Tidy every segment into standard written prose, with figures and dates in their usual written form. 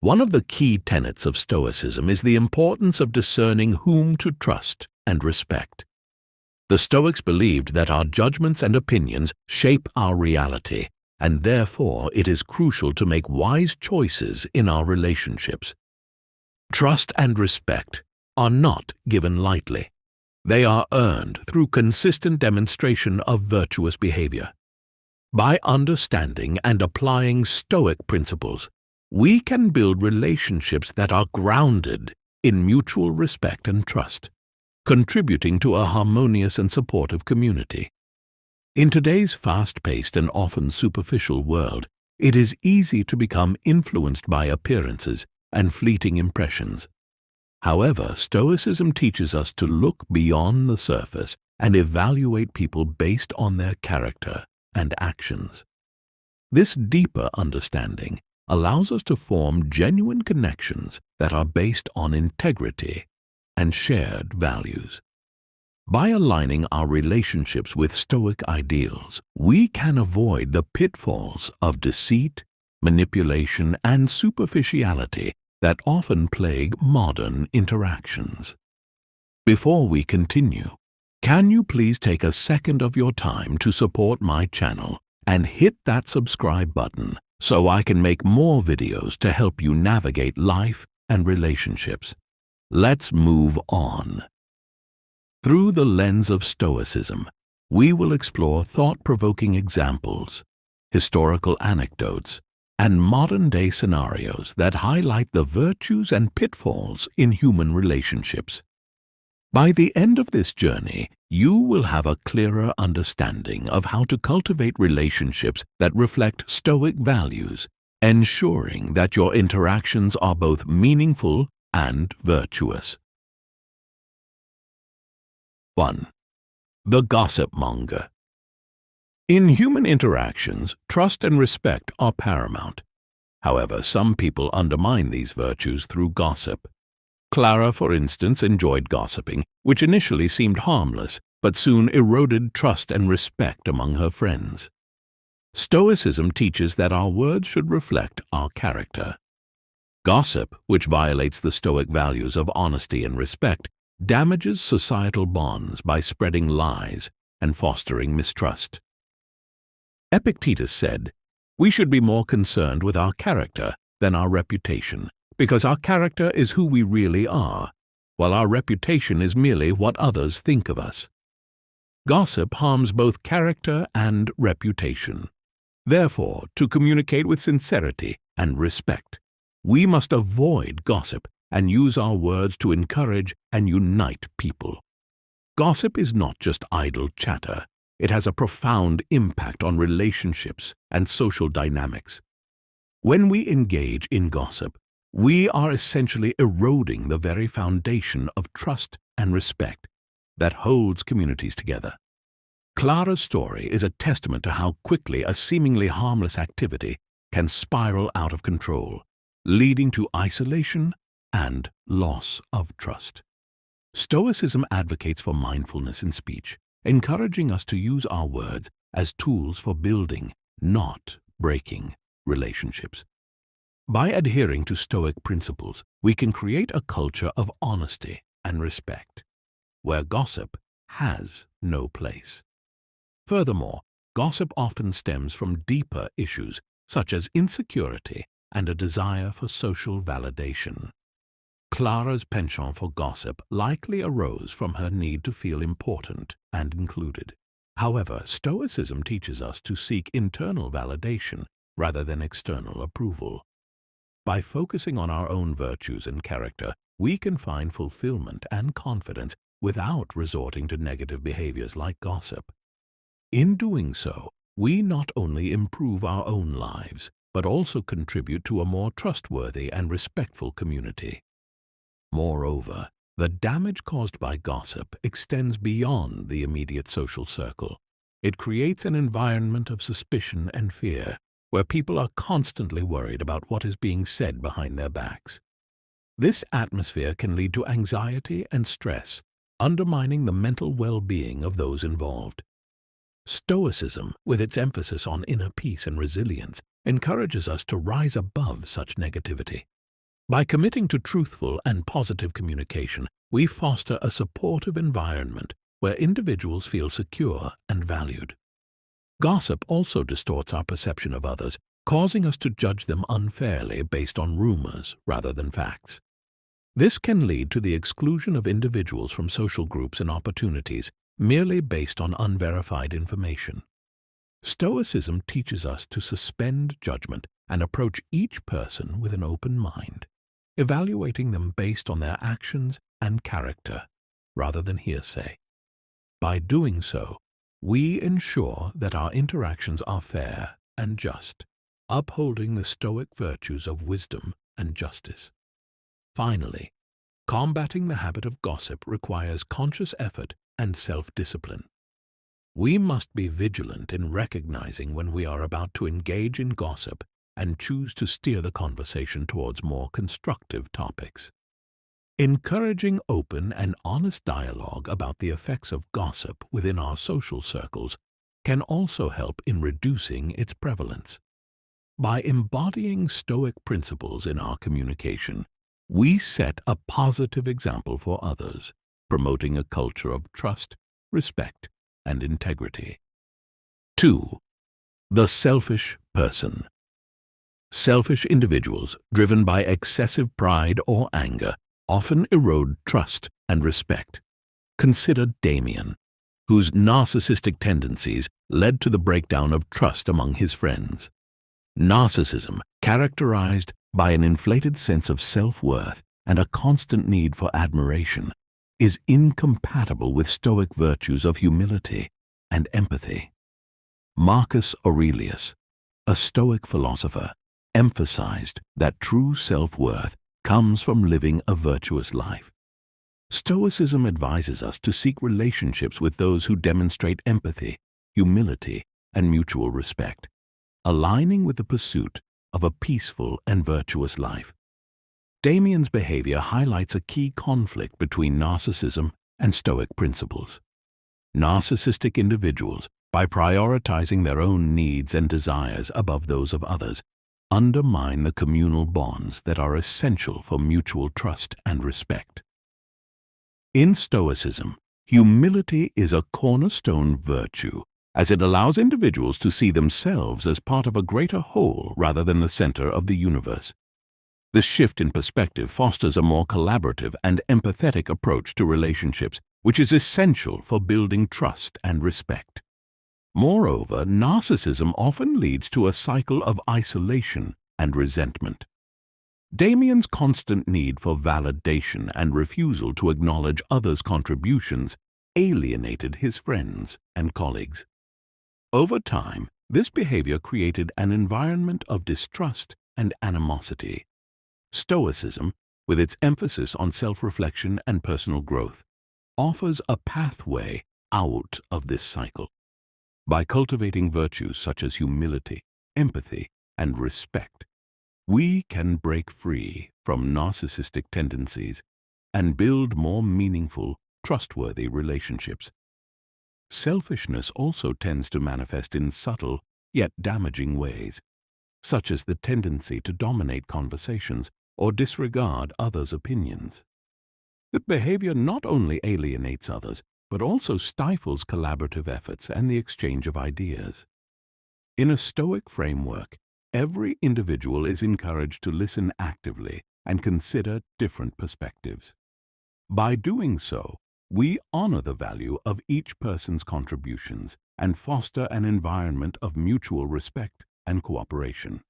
One of the key tenets of Stoicism is the importance of discerning whom to trust and respect. The Stoics believed that our judgments and opinions shape our reality, and therefore it is crucial to make wise choices in our relationships. Trust and respect are not given lightly. They are earned through consistent demonstration of virtuous behavior. By understanding and applying Stoic principles, we can build relationships that are grounded in mutual respect and trust, contributing to a harmonious and supportive community. In today's fast-paced and often superficial world, it is easy to become influenced by appearances and fleeting impressions. However, Stoicism teaches us to look beyond the surface and evaluate people based on their character and actions. This deeper understanding allows us to form genuine connections that are based on integrity and shared values. By aligning our relationships with Stoic ideals, we can avoid the pitfalls of deceit, manipulation, and superficiality that often plague modern interactions. Before we continue, can you please take a second of your time to support my channel and hit that subscribe button so I can make more videos to help you navigate life and relationships? Let's move on. Through the lens of Stoicism, we will explore thought-provoking examples, historical anecdotes, and modern-day scenarios that highlight the virtues and pitfalls in human relationships. By the end of this journey, you will have a clearer understanding of how to cultivate relationships that reflect Stoic values, ensuring that your interactions are both meaningful and virtuous. 1. The gossip monger. In human interactions, trust and respect are paramount. However, some people undermine these virtues through gossip. Clara, for instance, enjoyed gossiping, which initially seemed harmless, but soon eroded trust and respect among her friends. Stoicism teaches that our words should reflect our character. Gossip, which violates the Stoic values of honesty and respect, damages societal bonds by spreading lies and fostering mistrust. Epictetus said, "We should be more concerned with our character than our reputation, because our character is who we really are, while our reputation is merely what others think of us." Gossip harms both character and reputation. Therefore, to communicate with sincerity and respect, we must avoid gossip and use our words to encourage and unite people. Gossip is not just idle chatter. It has a profound impact on relationships and social dynamics. When we engage in gossip, we are essentially eroding the very foundation of trust and respect that holds communities together. Clara's story is a testament to how quickly a seemingly harmless activity can spiral out of control, leading to isolation and loss of trust. Stoicism advocates for mindfulness in speech, encouraging us to use our words as tools for building, not breaking, relationships. By adhering to Stoic principles, we can create a culture of honesty and respect, where gossip has no place. Furthermore, gossip often stems from deeper issues such as insecurity and a desire for social validation. Clara's penchant for gossip likely arose from her need to feel important and included. However, Stoicism teaches us to seek internal validation rather than external approval. By focusing on our own virtues and character, we can find fulfillment and confidence without resorting to negative behaviors like gossip. In doing so, we not only improve our own lives, but also contribute to a more trustworthy and respectful community. Moreover, the damage caused by gossip extends beyond the immediate social circle. It creates an environment of suspicion and fear, where people are constantly worried about what is being said behind their backs. This atmosphere can lead to anxiety and stress, undermining the mental well-being of those involved. Stoicism, with its emphasis on inner peace and resilience, encourages us to rise above such negativity. By committing to truthful and positive communication, we foster a supportive environment where individuals feel secure and valued. Gossip also distorts our perception of others, causing us to judge them unfairly based on rumors rather than facts. This can lead to the exclusion of individuals from social groups and opportunities merely based on unverified information. Stoicism teaches us to suspend judgment and approach each person with an open mind, evaluating them based on their actions and character rather than hearsay. By doing so, we ensure that our interactions are fair and just, upholding the Stoic virtues of wisdom and justice. Finally, combating the habit of gossip requires conscious effort and self-discipline. We must be vigilant in recognizing when we are about to engage in gossip and choose to steer the conversation towards more constructive topics. Encouraging open and honest dialogue about the effects of gossip within our social circles can also help in reducing its prevalence. By embodying Stoic principles in our communication, we set a positive example for others, promoting a culture of trust, respect, and integrity. 2. The selfish person. Selfish individuals, driven by excessive pride or anger, often erode trust and respect. Consider Damien, whose narcissistic tendencies led to the breakdown of trust among his friends. Narcissism, characterized by an inflated sense of self-worth and a constant need for admiration, is incompatible with Stoic virtues of humility and empathy. Marcus Aurelius, a Stoic philosopher, emphasized that true self-worth comes from living a virtuous life. Stoicism advises us to seek relationships with those who demonstrate empathy, humility, and mutual respect, aligning with the pursuit of a peaceful and virtuous life. Damien's behavior highlights a key conflict between narcissism and Stoic principles. Narcissistic individuals, by prioritizing their own needs and desires above those of others, undermine the communal bonds that are essential for mutual trust and respect. In Stoicism, humility is a cornerstone virtue, as it allows individuals to see themselves as part of a greater whole rather than the center of the universe. This shift in perspective fosters a more collaborative and empathetic approach to relationships, which is essential for building trust and respect. Moreover, narcissism often leads to a cycle of isolation and resentment. Damien's constant need for validation and refusal to acknowledge others' contributions alienated his friends and colleagues. Over time, this behavior created an environment of distrust and animosity. Stoicism, with its emphasis on self-reflection and personal growth, offers a pathway out of this cycle. By cultivating virtues such as humility, empathy, and respect, we can break free from narcissistic tendencies and build more meaningful, trustworthy relationships. Selfishness also tends to manifest in subtle yet damaging ways, such as the tendency to dominate conversations or disregard others' opinions. The behavior not only alienates others, but also stifles collaborative efforts and the exchange of ideas. In a Stoic framework, every individual is encouraged to listen actively and consider different perspectives. By doing so, we honor the value of each person's contributions and foster an environment of mutual respect and cooperation.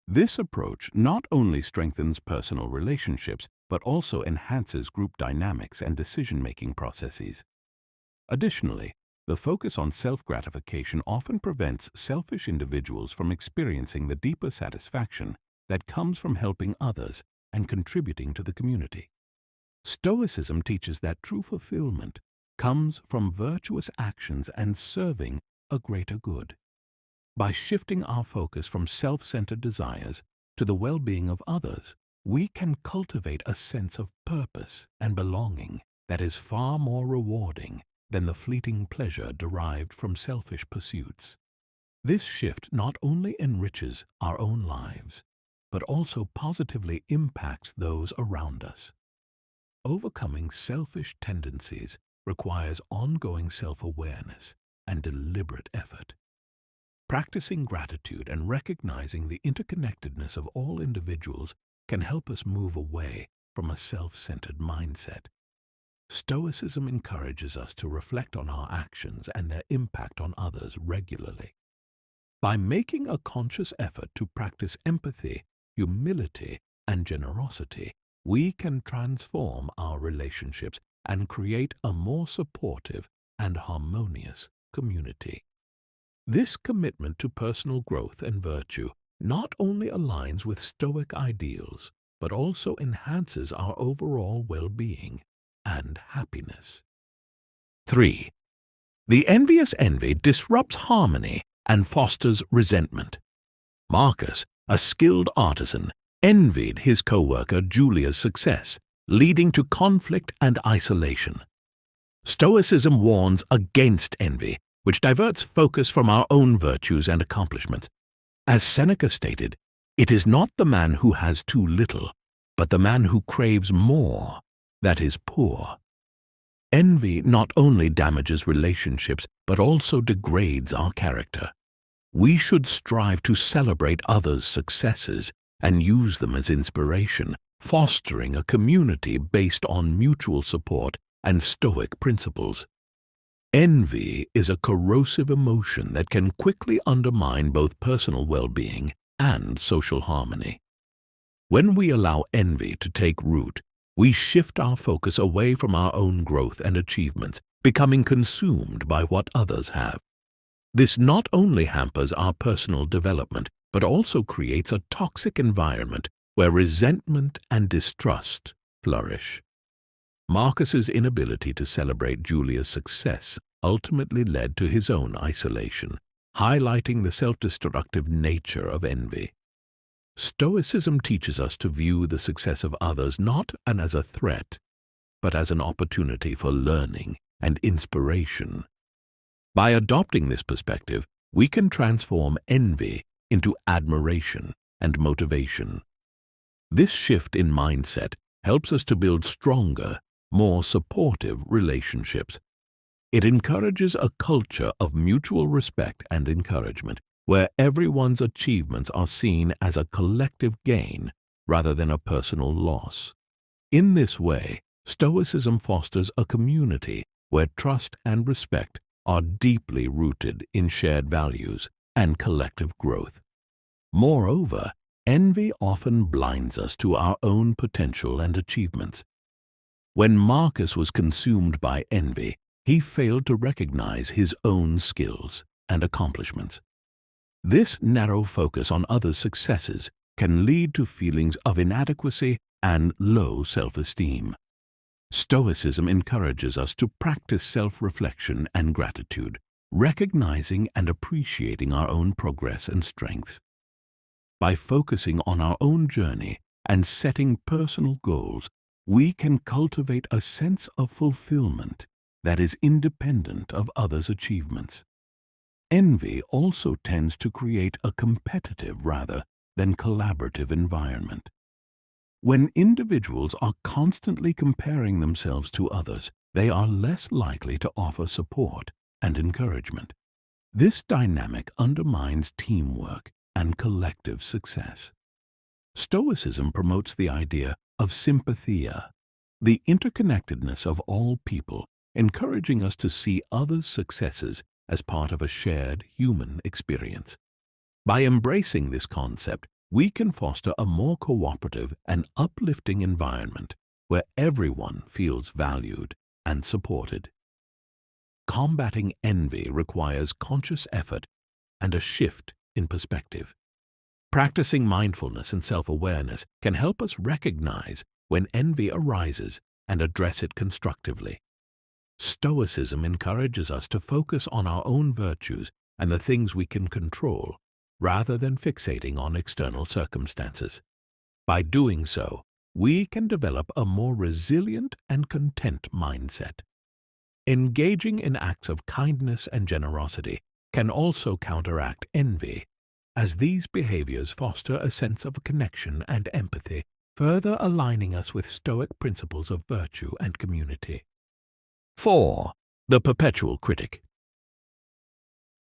This approach not only strengthens personal relationships, but also enhances group dynamics and decision-making processes. Additionally, the focus on self-gratification often prevents selfish individuals from experiencing the deeper satisfaction that comes from helping others and contributing to the community. Stoicism teaches that true fulfillment comes from virtuous actions and serving a greater good. By shifting our focus from self-centered desires to the well-being of others, we can cultivate a sense of purpose and belonging that is far more rewarding than the fleeting pleasure derived from selfish pursuits. This shift not only enriches our own lives, but also positively impacts those around us. Overcoming selfish tendencies requires ongoing self-awareness and deliberate effort. Practicing gratitude and recognizing the interconnectedness of all individuals can help us move away from a self-centered mindset. Stoicism encourages us to reflect on our actions and their impact on others regularly. By making a conscious effort to practice empathy, humility, and generosity, we can transform our relationships and create a more supportive and harmonious community. This commitment to personal growth and virtue not only aligns with Stoic ideals, but also enhances our overall well-being and happiness. 3. The envious envy disrupts harmony and fosters resentment. Marcus, a skilled artisan, envied his co-worker Julia's success, leading to conflict and isolation. Stoicism warns against envy, which diverts focus from our own virtues and accomplishments. As Seneca stated, it is not the man who has too little, but the man who craves more that is poor. Envy not only damages relationships, but also degrades our character. We should strive to celebrate others' successes and use them as inspiration, fostering a community based on mutual support and Stoic principles. Envy is a corrosive emotion that can quickly undermine both personal well-being and social harmony. When we allow envy to take root, we shift our focus away from our own growth and achievements, becoming consumed by what others have. This not only hampers our personal development, but also creates a toxic environment where resentment and distrust flourish. Marcus's inability to celebrate Julia's success ultimately led to his own isolation, highlighting the self-destructive nature of envy. Stoicism teaches us to view the success of others not as a threat, but as an opportunity for learning and inspiration. By adopting this perspective, we can transform envy into admiration and motivation. This shift in mindset helps us to build stronger, more supportive relationships. It encourages a culture of mutual respect and encouragement, where everyone's achievements are seen as a collective gain rather than a personal loss. In this way, Stoicism fosters a community where trust and respect are deeply rooted in shared values and collective growth. Moreover, envy often blinds us to our own potential and achievements. When Marcus was consumed by envy, he failed to recognize his own skills and accomplishments. This narrow focus on others' successes can lead to feelings of inadequacy and low self-esteem. Stoicism encourages us to practice self-reflection and gratitude, recognizing and appreciating our own progress and strengths. By focusing on our own journey and setting personal goals, we can cultivate a sense of fulfillment that is independent of others' achievements. Envy also tends to create a competitive rather than collaborative environment. When individuals are constantly comparing themselves to others, they are less likely to offer support and encouragement. This dynamic undermines teamwork and collective success. Stoicism promotes the idea of sympathia, the interconnectedness of all people, encouraging us to see others' successes as part of a shared human experience. By embracing this concept, we can foster a more cooperative and uplifting environment where everyone feels valued and supported. Combating envy requires conscious effort and a shift in perspective. Practicing mindfulness and self-awareness can help us recognize when envy arises and address it constructively. Stoicism encourages us to focus on our own virtues and the things we can control, rather than fixating on external circumstances. By doing so, we can develop a more resilient and content mindset. Engaging in acts of kindness and generosity can also counteract envy as these behaviors foster a sense of connection and empathy, further aligning us with Stoic principles of virtue and community. 4. The perpetual critic.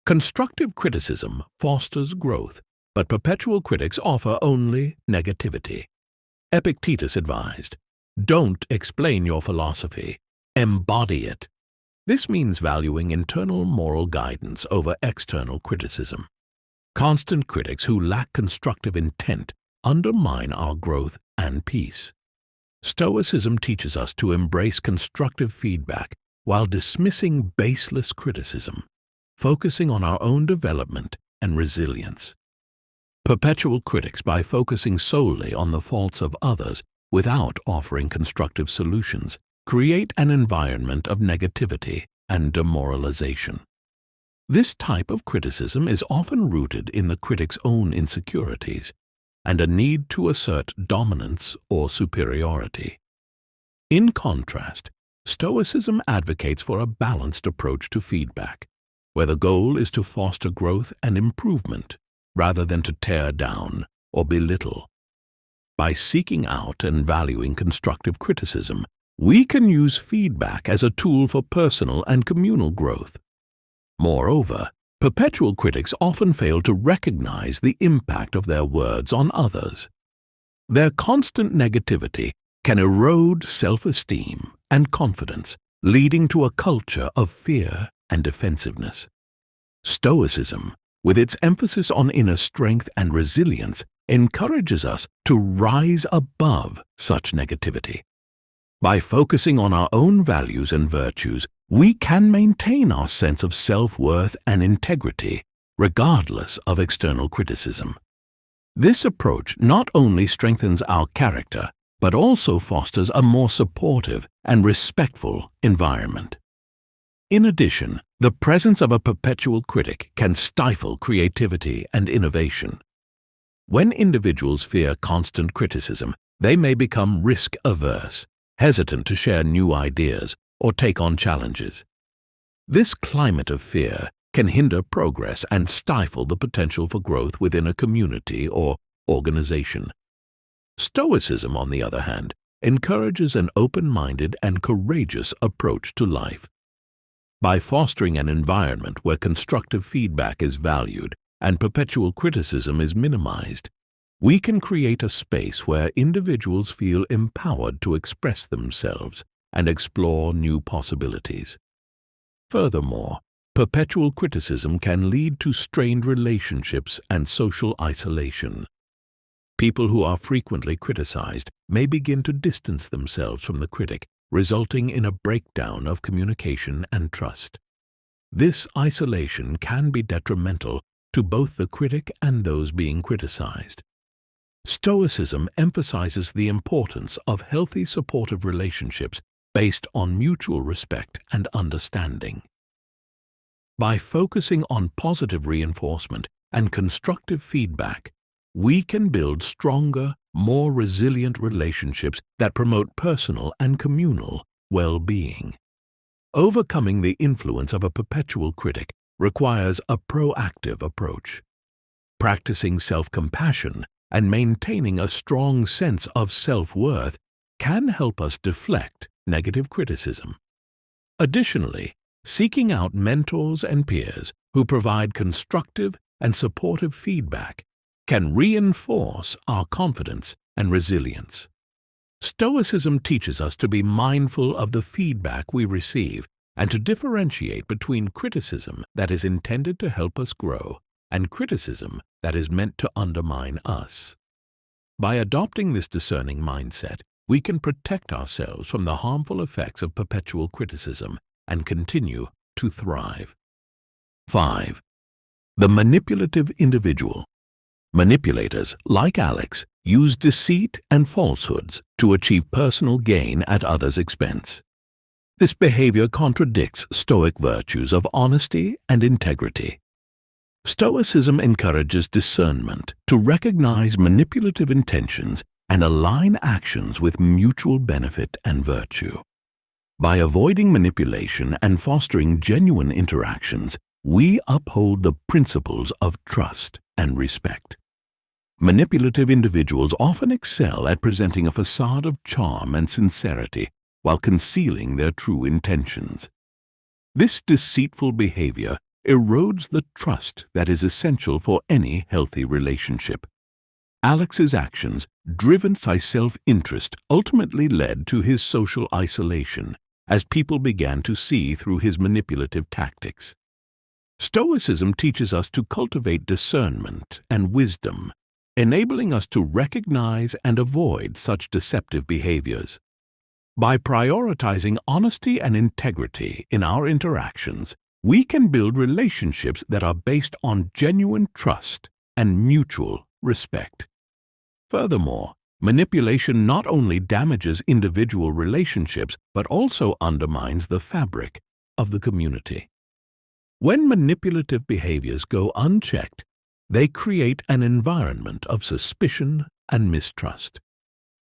Constructive criticism fosters growth, but perpetual critics offer only negativity. Epictetus advised, "Don't explain your philosophy, embody it." This means valuing internal moral guidance over external criticism. Constant critics who lack constructive intent undermine our growth and peace. Stoicism teaches us to embrace constructive feedback while dismissing baseless criticism, focusing on our own development and resilience. Perpetual critics, by focusing solely on the faults of others without offering constructive solutions, create an environment of negativity and demoralization. This type of criticism is often rooted in the critic's own insecurities and a need to assert dominance or superiority. In contrast, Stoicism advocates for a balanced approach to feedback, where the goal is to foster growth and improvement rather than to tear down or belittle. By seeking out and valuing constructive criticism, we can use feedback as a tool for personal and communal growth. Moreover, perpetual critics often fail to recognize the impact of their words on others. Their constant negativity can erode self-esteem and confidence, leading to a culture of fear and defensiveness. Stoicism, with its emphasis on inner strength and resilience, encourages us to rise above such negativity. By focusing on our own values and virtues, we can maintain our sense of self-worth and integrity, regardless of external criticism. This approach not only strengthens our character, but also fosters a more supportive and respectful environment. In addition, the presence of a perpetual critic can stifle creativity and innovation. When individuals fear constant criticism, they may become risk-averse, hesitant to share new ideas or take on challenges. This climate of fear can hinder progress and stifle the potential for growth within a community or organization. Stoicism, on the other hand, encourages an open-minded and courageous approach to life. By fostering an environment where constructive feedback is valued and perpetual criticism is minimized, we can create a space where individuals feel empowered to express themselves and explore new possibilities. Furthermore, perpetual criticism can lead to strained relationships and social isolation. People who are frequently criticized may begin to distance themselves from the critic, resulting in a breakdown of communication and trust. This isolation can be detrimental to both the critic and those being criticized. Stoicism emphasizes the importance of healthy supportive relationships based on mutual respect and understanding. By focusing on positive reinforcement and constructive feedback, we can build stronger, more resilient relationships that promote personal and communal well-being. Overcoming the influence of a perpetual critic requires a proactive approach. Practicing self-compassion and maintaining a strong sense of self-worth can help us deflect negative criticism. Additionally, seeking out mentors and peers who provide constructive and supportive feedback can reinforce our confidence and resilience. Stoicism teaches us to be mindful of the feedback we receive and to differentiate between criticism that is intended to help us grow and criticism that is meant to undermine us. By adopting this discerning mindset, we can protect ourselves from the harmful effects of perpetual criticism and continue to thrive. 5. The manipulative individual. Manipulators, like Alex, use deceit and falsehoods to achieve personal gain at others' expense. This behavior contradicts Stoic virtues of honesty and integrity. Stoicism encourages discernment to recognize manipulative intentions and align actions with mutual benefit and virtue. By avoiding manipulation and fostering genuine interactions, we uphold the principles of trust and respect. Manipulative individuals often excel at presenting a facade of charm and sincerity while concealing their true intentions. This deceitful behavior erodes the trust that is essential for any healthy relationship. Alex's actions, driven by self-interest, ultimately led to his social isolation as people began to see through his manipulative tactics. Stoicism teaches us to cultivate discernment and wisdom, enabling us to recognize and avoid such deceptive behaviors. By prioritizing honesty and integrity in our interactions, we can build relationships that are based on genuine trust and mutual respect. Furthermore, manipulation not only damages individual relationships but also undermines the fabric of the community. When manipulative behaviors go unchecked, they create an environment of suspicion and mistrust.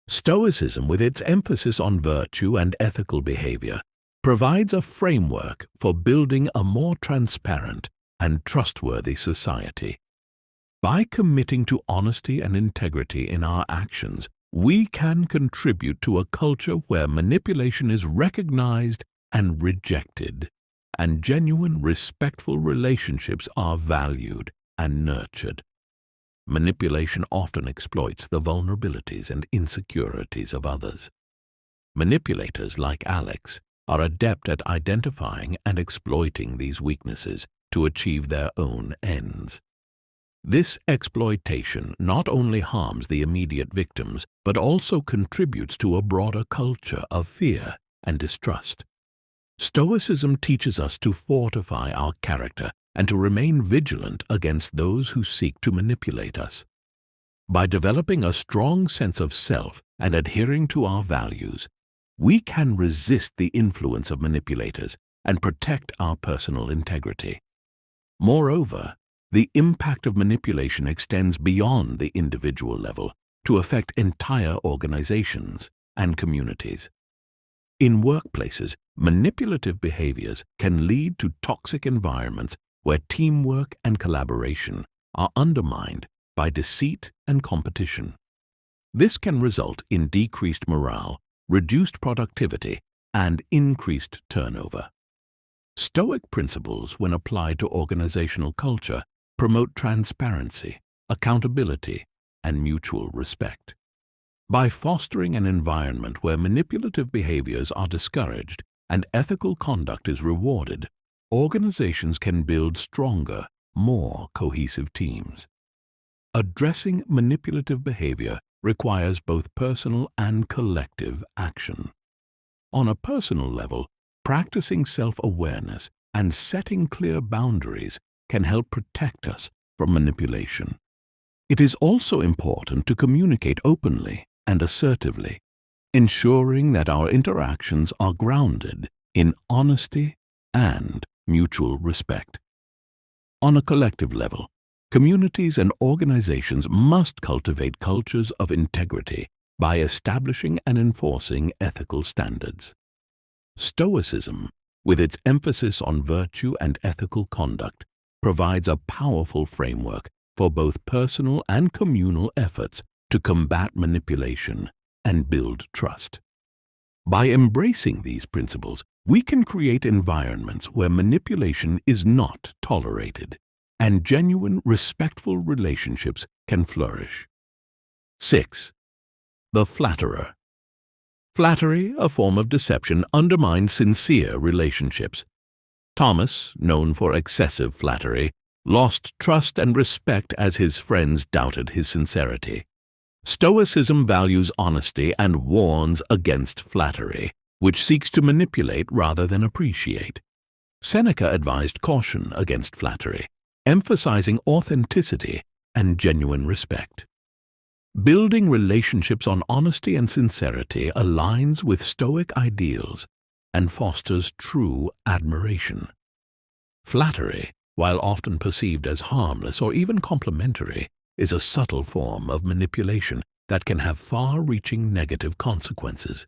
Stoicism, with its emphasis on virtue and ethical behavior, provides a framework for building a more transparent and trustworthy society. By committing to honesty and integrity in our actions, we can contribute to a culture where manipulation is recognized and rejected, and genuine, respectful relationships are valued and nurtured. Manipulation often exploits the vulnerabilities and insecurities of others. Manipulators like Alex are adept at identifying and exploiting these weaknesses to achieve their own ends. This exploitation not only harms the immediate victims, but also contributes to a broader culture of fear and distrust. Stoicism teaches us to fortify our character and to remain vigilant against those who seek to manipulate us. By developing a strong sense of self and adhering to our values, we can resist the influence of manipulators and protect our personal integrity. Moreover, the impact of manipulation extends beyond the individual level to affect entire organizations and communities. In workplaces, manipulative behaviors can lead to toxic environments where teamwork and collaboration are undermined by deceit and competition. This can result in decreased morale, reduced productivity, and increased turnover. Stoic principles, when applied to organizational culture, promote transparency, accountability, and mutual respect. By fostering an environment where manipulative behaviors are discouraged and ethical conduct is rewarded, organizations can build stronger, more cohesive teams. Addressing manipulative behavior requires both personal and collective action. On a personal level, practicing self-awareness and setting clear boundaries can help protect us from manipulation. It is also important to communicate openly and assertively, ensuring that our interactions are grounded in honesty and mutual respect. On a collective level, communities and organizations must cultivate cultures of integrity by establishing and enforcing ethical standards. Stoicism, with its emphasis on virtue and ethical conduct, provides a powerful framework for both personal and communal efforts to combat manipulation and build trust. By embracing these principles, we can create environments where manipulation is not tolerated and genuine, respectful relationships can flourish. 6. The flatterer. Flattery, a form of deception, undermines sincere relationships. Thomas, known for excessive flattery, lost trust and respect as his friends doubted his sincerity. Stoicism values honesty and warns against flattery, which seeks to manipulate rather than appreciate. Seneca advised caution against flattery, emphasizing authenticity and genuine respect. Building relationships on honesty and sincerity aligns with Stoic ideals and fosters true admiration. Flattery, while often perceived as harmless or even complimentary, is a subtle form of manipulation that can have far-reaching negative consequences.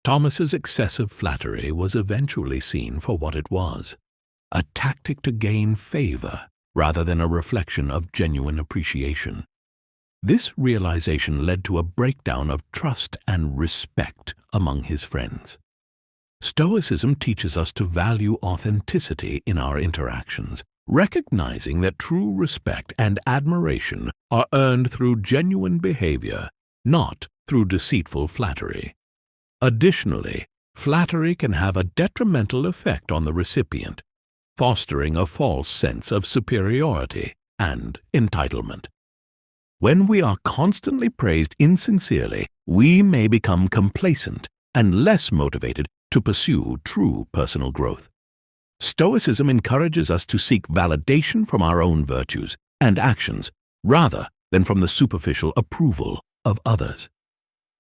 Thomas's excessive flattery was eventually seen for what it was, a tactic to gain favor rather than a reflection of genuine appreciation. This realization led to a breakdown of trust and respect among his friends. Stoicism teaches us to value authenticity in our interactions, recognizing that true respect and admiration are earned through genuine behavior, not through deceitful flattery. Additionally, flattery can have a detrimental effect on the recipient, fostering a false sense of superiority and entitlement. When we are constantly praised insincerely, we may become complacent and less motivated to pursue true personal growth. Stoicism encourages us to seek validation from our own virtues and actions rather than from the superficial approval of others.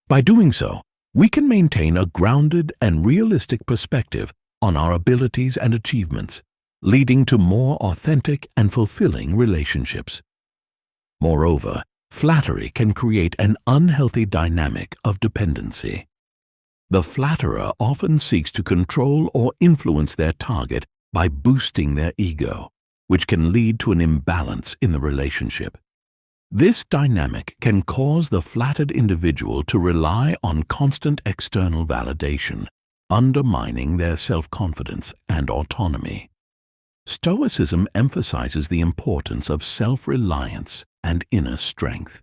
By doing so, we can maintain a grounded and realistic perspective on our abilities and achievements, leading to more authentic and fulfilling relationships. Moreover, flattery can create an unhealthy dynamic of dependency. The flatterer often seeks to control or influence their target by boosting their ego, which can lead to an imbalance in the relationship. This dynamic can cause the flattered individual to rely on constant external validation, undermining their self-confidence and autonomy. Stoicism emphasizes the importance of self-reliance and inner strength.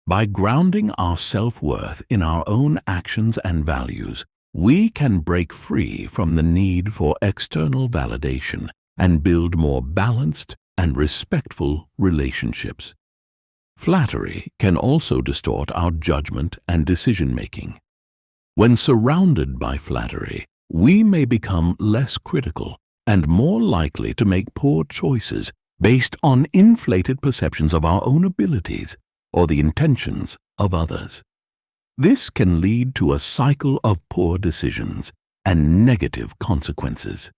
By grounding our self-worth in our own actions and values, we can break free from the need for external validation and build more balanced and respectful relationships. Flattery can also distort our judgment and decision-making. When surrounded by flattery, we may become less critical and more likely to make poor choices based on inflated perceptions of our own abilities or the intentions of others. This can lead to a cycle of poor decisions and negative consequences.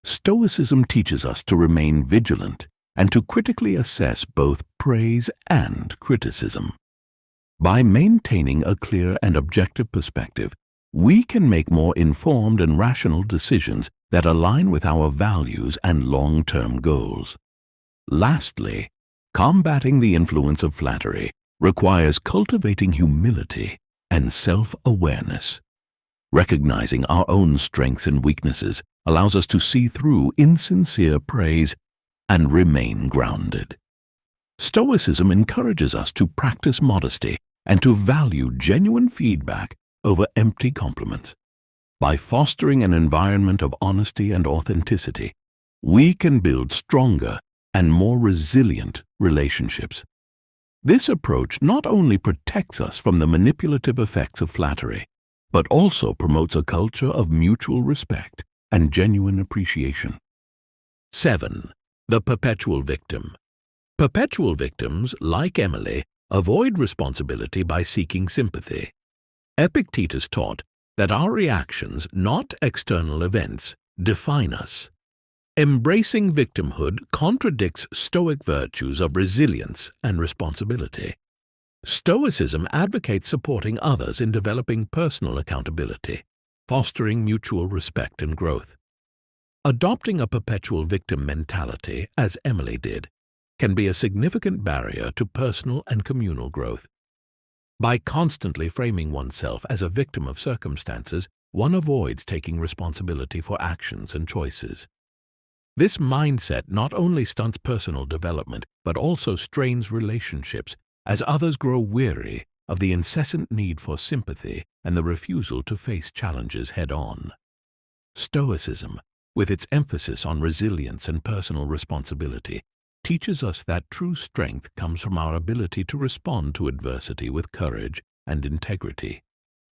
Stoicism teaches us to remain vigilant and to critically assess both praise and criticism. By maintaining a clear and objective perspective, we can make more informed and rational decisions that align with our values and long-term goals. Lastly, combating the influence of flattery requires cultivating humility and self-awareness. Recognizing our own strengths and weaknesses allows us to see through insincere praise and remain grounded. Stoicism encourages us to practice modesty and to value genuine feedback over empty compliments. By fostering an environment of honesty and authenticity, we can build stronger and more resilient relationships. This approach not only protects us from the manipulative effects of flattery, but also promotes a culture of mutual respect and genuine appreciation. 7. The perpetual victim. Perpetual victims, like Emily, avoid responsibility by seeking sympathy. Epictetus taught that our reactions, not external events, define us. Embracing victimhood contradicts Stoic virtues of resilience and responsibility. Stoicism advocates supporting others in developing personal accountability, fostering mutual respect and growth. Adopting a perpetual victim mentality, as Emily did, can be a significant barrier to personal and communal growth. By constantly framing oneself as a victim of circumstances, one avoids taking responsibility for actions and choices. This mindset not only stunts personal development, but also strains relationships as others grow weary of the incessant need for sympathy and the refusal to face challenges head-on. Stoicism, with its emphasis on resilience and personal responsibility, teaches us that true strength comes from our ability to respond to adversity with courage and integrity.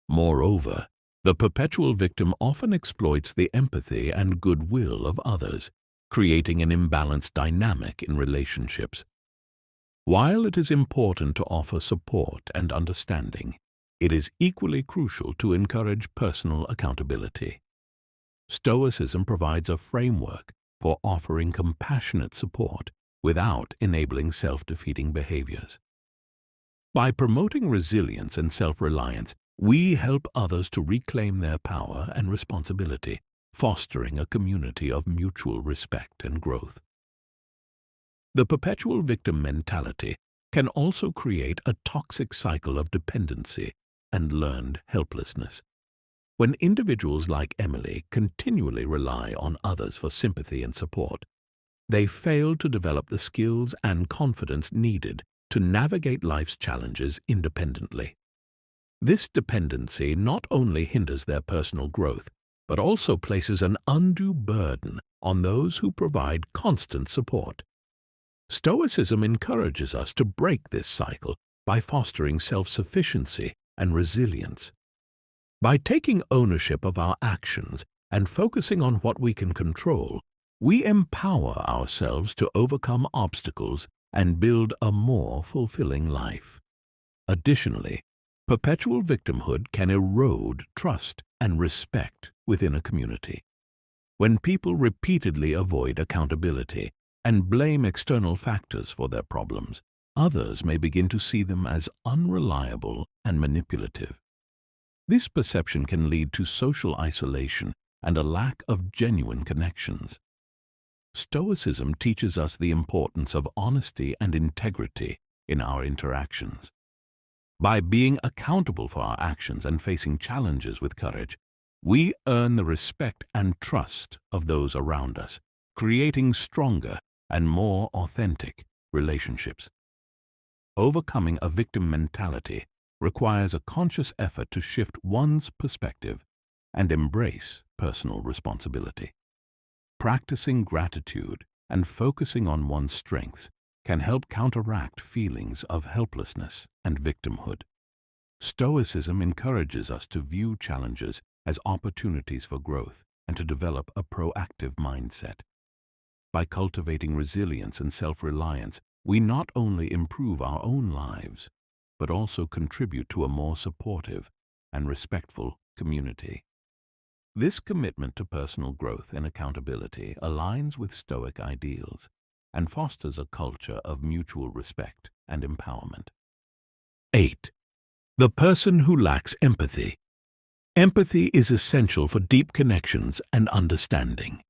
Moreover, the perpetual victim often exploits the empathy and goodwill of others, creating an imbalanced dynamic in relationships. While it is important to offer support and understanding, it is equally crucial to encourage personal accountability. Stoicism provides a framework for offering compassionate support without enabling self-defeating behaviors. By promoting resilience and self-reliance, we help others to reclaim their power and responsibility, fostering a community of mutual respect and growth. The perpetual victim mentality can also create a toxic cycle of dependency and learned helplessness. When individuals like Emily continually rely on others for sympathy and support, they fail to develop the skills and confidence needed to navigate life's challenges independently. This dependency not only hinders their personal growth, but also places an undue burden on those who provide constant support. Stoicism encourages us to break this cycle by fostering self-sufficiency and resilience. By taking ownership of our actions and focusing on what we can control, we empower ourselves to overcome obstacles and build a more fulfilling life. Additionally, perpetual victimhood can erode trust and respect within a community. When people repeatedly avoid accountability and blame external factors for their problems, others may begin to see them as unreliable and manipulative. This perception can lead to social isolation and a lack of genuine connections. Stoicism teaches us the importance of honesty and integrity in our interactions. By being accountable for our actions and facing challenges with courage, we earn the respect and trust of those around us, creating stronger and more authentic relationships. Overcoming a victim mentality requires a conscious effort to shift one's perspective and embrace personal responsibility. Practicing gratitude and focusing on one's strengths can help counteract feelings of helplessness and victimhood. Stoicism encourages us to view challenges as opportunities for growth and to develop a proactive mindset. By cultivating resilience and self-reliance, we not only improve our own lives, but also contribute to a more supportive and respectful community. This commitment to personal growth and accountability aligns with Stoic ideals and fosters a culture of mutual respect and empowerment. 8. The person who lacks empathy. Empathy is essential for deep connections and understanding.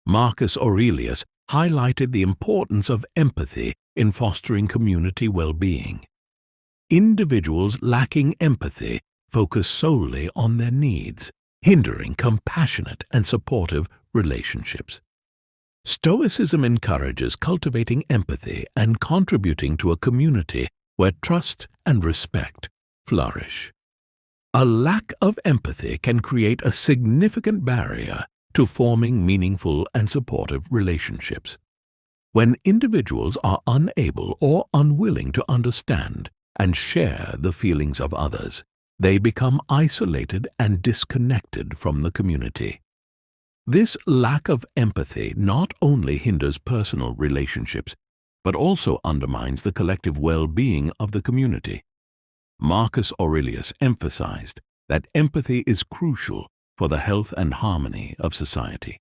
Marcus Aurelius highlighted the importance of empathy in fostering community well-being. Individuals lacking empathy focus solely on their needs, hindering compassionate and supportive relationships. Stoicism encourages cultivating empathy and contributing to a community where trust and respect flourish. A lack of empathy can create a significant barrier to forming meaningful and supportive relationships. When individuals are unable or unwilling to understand and share the feelings of others, they become isolated and disconnected from the community. This lack of empathy not only hinders personal relationships, but also undermines the collective well-being of the community. Marcus Aurelius emphasized that empathy is crucial for the health and harmony of society.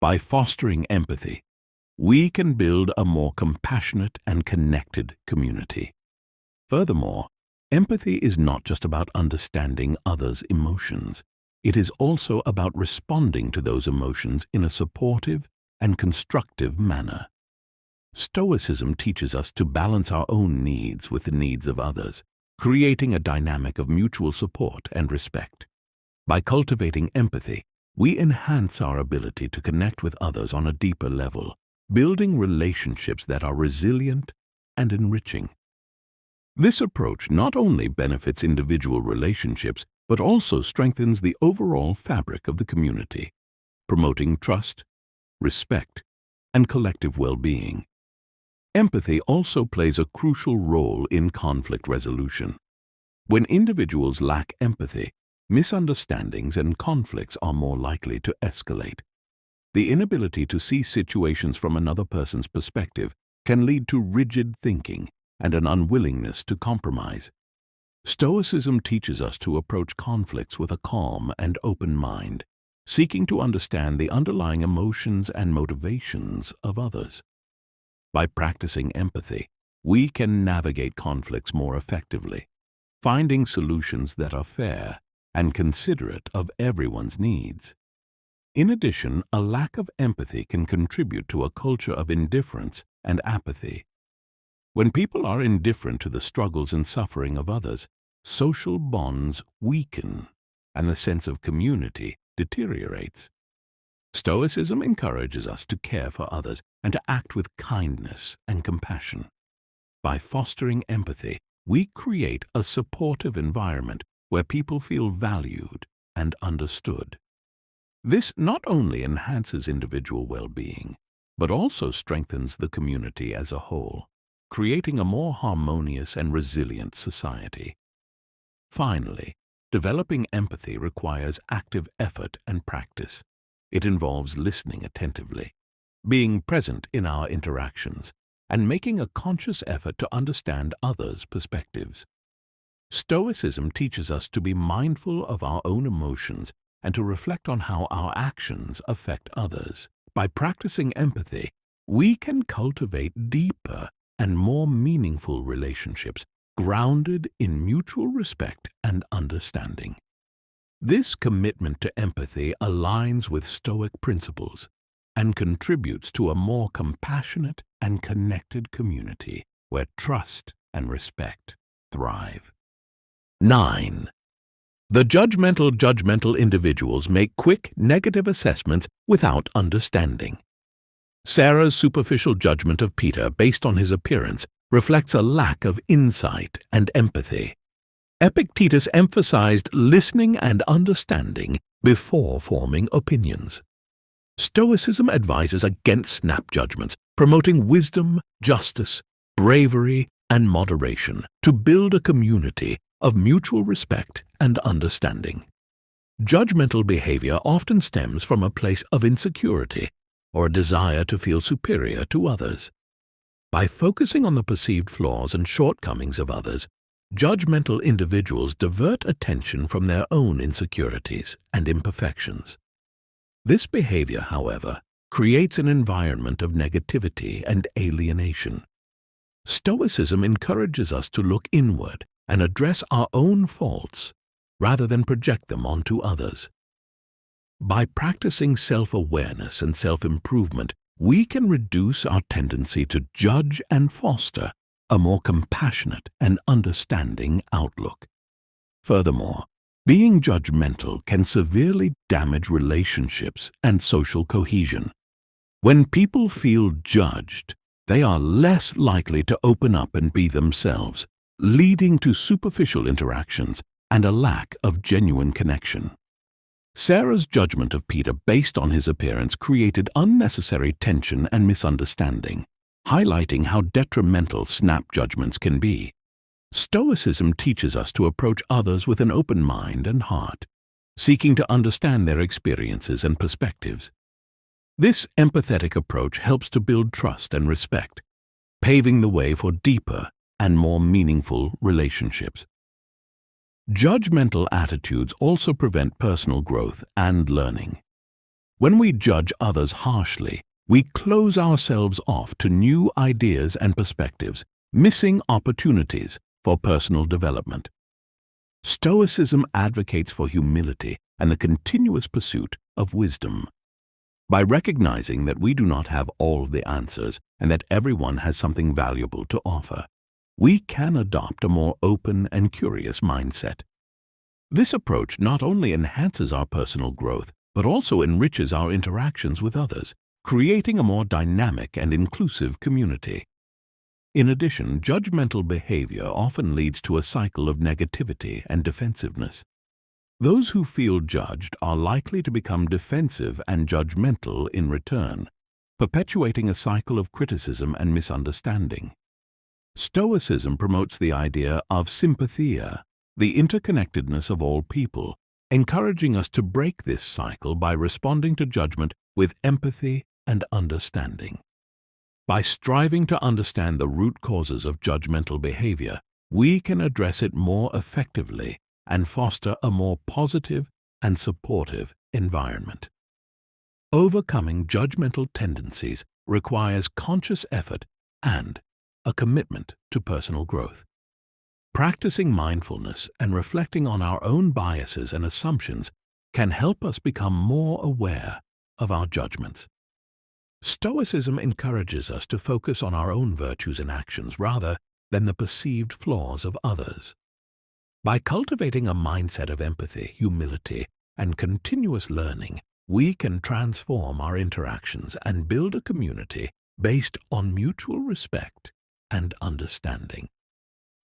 By fostering empathy, we can build a more compassionate and connected community. Furthermore, empathy is not just about understanding others' emotions. It is also about responding to those emotions in a supportive and constructive manner. Stoicism teaches us to balance our own needs with the needs of others, creating a dynamic of mutual support and respect. By cultivating empathy, we enhance our ability to connect with others on a deeper level, building relationships that are resilient and enriching. This approach not only benefits individual relationships, but also strengthens the overall fabric of the community, promoting trust, respect, and collective well-being. Empathy also plays a crucial role in conflict resolution. When individuals lack empathy, misunderstandings and conflicts are more likely to escalate. The inability to see situations from another person's perspective can lead to rigid thinking and an unwillingness to compromise. Stoicism teaches us to approach conflicts with a calm and open mind, seeking to understand the underlying emotions and motivations of others. By practicing empathy, we can navigate conflicts more effectively, finding solutions that are fair and considerate of everyone's needs. In addition, a lack of empathy can contribute to a culture of indifference and apathy. When people are indifferent to the struggles and suffering of others, social bonds weaken and the sense of community deteriorates. Stoicism encourages us to care for others and to act with kindness and compassion. By fostering empathy, we create a supportive environment where people feel valued and understood. This not only enhances individual well-being, but also strengthens the community as a whole, creating a more harmonious and resilient society. Finally, developing empathy requires active effort and practice. It involves listening attentively, being present in our interactions, and making a conscious effort to understand others' perspectives. Stoicism teaches us to be mindful of our own emotions and to reflect on how our actions affect others. By practicing empathy, we can cultivate deeper and more meaningful relationships grounded in mutual respect and understanding. This commitment to empathy aligns with Stoic principles and contributes to a more compassionate and connected community where trust and respect thrive. 9. The judgmental individuals make quick, negative assessments without understanding. Sarah's superficial judgment of Peter based on his appearance reflects a lack of insight and empathy. Epictetus emphasized listening and understanding before forming opinions. Stoicism advises against snap judgments, promoting wisdom, justice, bravery, and moderation to build a community of mutual respect and understanding. Judgmental behavior often stems from a place of insecurity or a desire to feel superior to others. By focusing on the perceived flaws and shortcomings of others, judgmental individuals divert attention from their own insecurities and imperfections. This behavior, however, creates an environment of negativity and alienation. Stoicism encourages us to look inward and address our own faults rather than project them onto others. By practicing self-awareness and self-improvement, we can reduce our tendency to judge and foster a more compassionate and understanding outlook. Furthermore, being judgmental can severely damage relationships and social cohesion. When people feel judged, they are less likely to open up and be themselves, leading to superficial interactions and a lack of genuine connection. Sarah's judgment of Peter based on his appearance created unnecessary tension and misunderstanding, highlighting how detrimental snap judgments can be. Stoicism teaches us to approach others with an open mind and heart, seeking to understand their experiences and perspectives. This empathetic approach helps to build trust and respect, paving the way for deeper and more meaningful relationships. Judgmental attitudes also prevent personal growth and learning. When we judge others harshly, we close ourselves off to new ideas and perspectives, missing opportunities for personal development. Stoicism advocates for humility and the continuous pursuit of wisdom. By recognizing that we do not have all the answers and that everyone has something valuable to offer, we can adopt a more open and curious mindset. This approach not only enhances our personal growth, but also enriches our interactions with others, creating a more dynamic and inclusive community. In addition, judgmental behavior often leads to a cycle of negativity and defensiveness. Those who feel judged are likely to become defensive and judgmental in return, perpetuating a cycle of criticism and misunderstanding. Stoicism promotes the idea of sympathia, the interconnectedness of all people, encouraging us to break this cycle by responding to judgment with empathy and understanding. By striving to understand the root causes of judgmental behavior, we can address it more effectively and foster a more positive and supportive environment. Overcoming judgmental tendencies requires conscious effort and a commitment to personal growth. Practicing mindfulness and reflecting on our own biases and assumptions can help us become more aware of our judgments. Stoicism encourages us to focus on our own virtues and actions rather than the perceived flaws of others. By cultivating a mindset of empathy, humility, and continuous learning, we can transform our interactions and build a community based on mutual respect and understanding.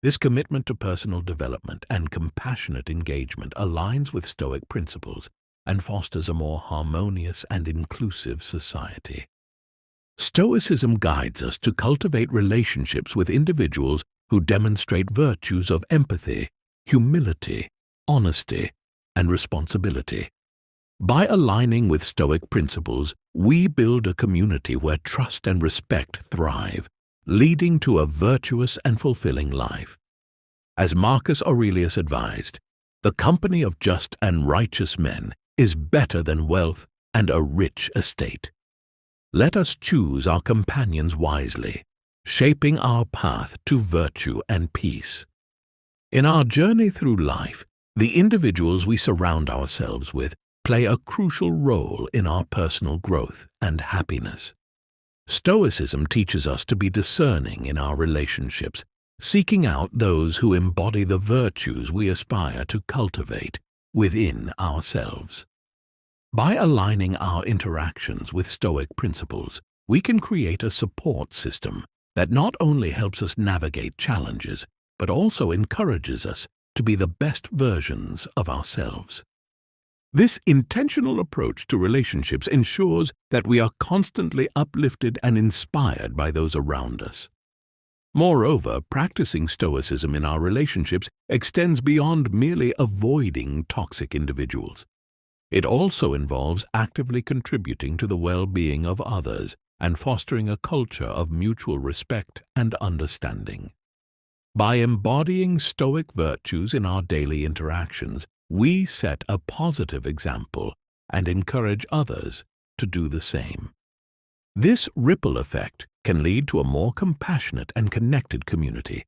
This commitment to personal development and compassionate engagement aligns with Stoic principles and fosters a more harmonious and inclusive society. Stoicism guides us to cultivate relationships with individuals who demonstrate virtues of empathy, humility, honesty, and responsibility. By aligning with Stoic principles, we build a community where trust and respect thrive, leading to a virtuous and fulfilling life. As Marcus Aurelius advised, the company of just and righteous men is better than wealth and a rich estate. Let us choose our companions wisely, shaping our path to virtue and peace. In our journey through life, the individuals we surround ourselves with play a crucial role in our personal growth and happiness. Stoicism teaches us to be discerning in our relationships, seeking out those who embody the virtues we aspire to cultivate within ourselves. By aligning our interactions with Stoic principles, we can create a support system that not only helps us navigate challenges, but also encourages us to be the best versions of ourselves. This intentional approach to relationships ensures that we are constantly uplifted and inspired by those around us. Moreover, practicing Stoicism in our relationships extends beyond merely avoiding toxic individuals. It also involves actively contributing to the well-being of others and fostering a culture of mutual respect and understanding. By embodying Stoic virtues in our daily interactions, we set a positive example and encourage others to do the same. This ripple effect can lead to a more compassionate and connected community,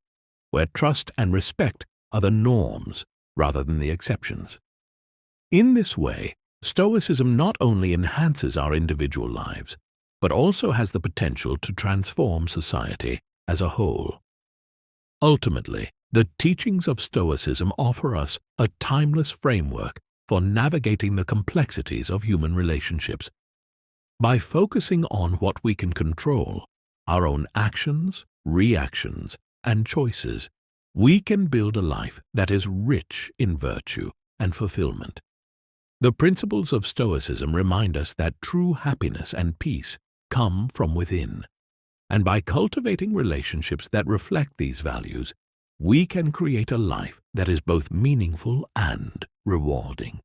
where trust and respect are the norms rather than the exceptions. In this way, Stoicism not only enhances our individual lives, but also has the potential to transform society as a whole. Ultimately, the teachings of Stoicism offer us a timeless framework for navigating the complexities of human relationships. By focusing on what we can control, our own actions, reactions, and choices, we can build a life that is rich in virtue and fulfillment. The principles of Stoicism remind us that true happiness and peace come from within, and by cultivating relationships that reflect these values, we can create a life that is both meaningful and rewarding.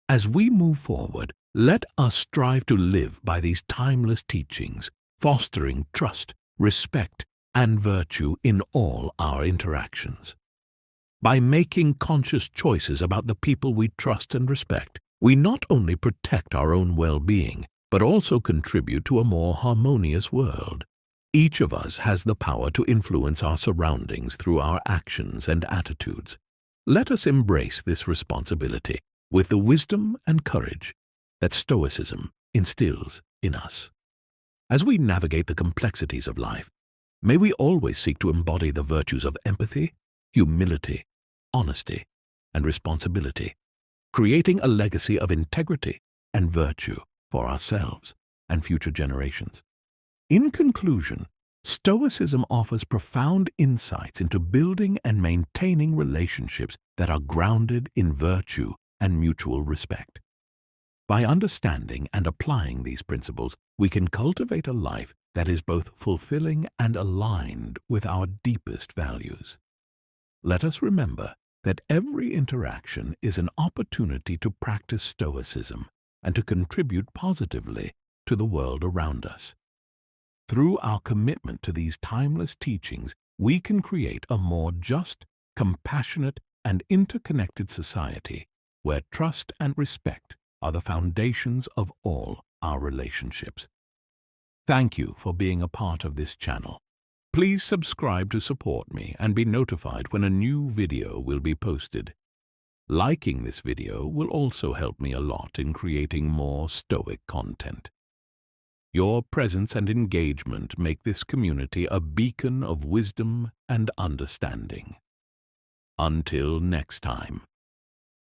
As we move forward, let us strive to live by these timeless teachings, fostering trust, respect, and virtue in all our interactions. By making conscious choices about the people we trust and respect, we not only protect our own well-being, but also contribute to a more harmonious world. Each of us has the power to influence our surroundings through our actions and attitudes. Let us embrace this responsibility with the wisdom and courage that Stoicism instills in us. As we navigate the complexities of life, may we always seek to embody the virtues of empathy, humility, honesty, and responsibility, creating a legacy of integrity and virtue for ourselves and future generations. In conclusion, Stoicism offers profound insights into building and maintaining relationships that are grounded in virtue and mutual respect. By understanding and applying these principles, we can cultivate a life that is both fulfilling and aligned with our deepest values. Let us remember that every interaction is an opportunity to practice Stoicism and to contribute positively to the world around us. Through our commitment to these timeless teachings, we can create a more just, compassionate, and interconnected society where trust and respect are the foundations of all our relationships. Thank you for being a part of this channel. Please subscribe to support me and be notified when a new video will be posted. Liking this video will also help me a lot in creating more Stoic content. Your presence and engagement make this community a beacon of wisdom and understanding. Until next time.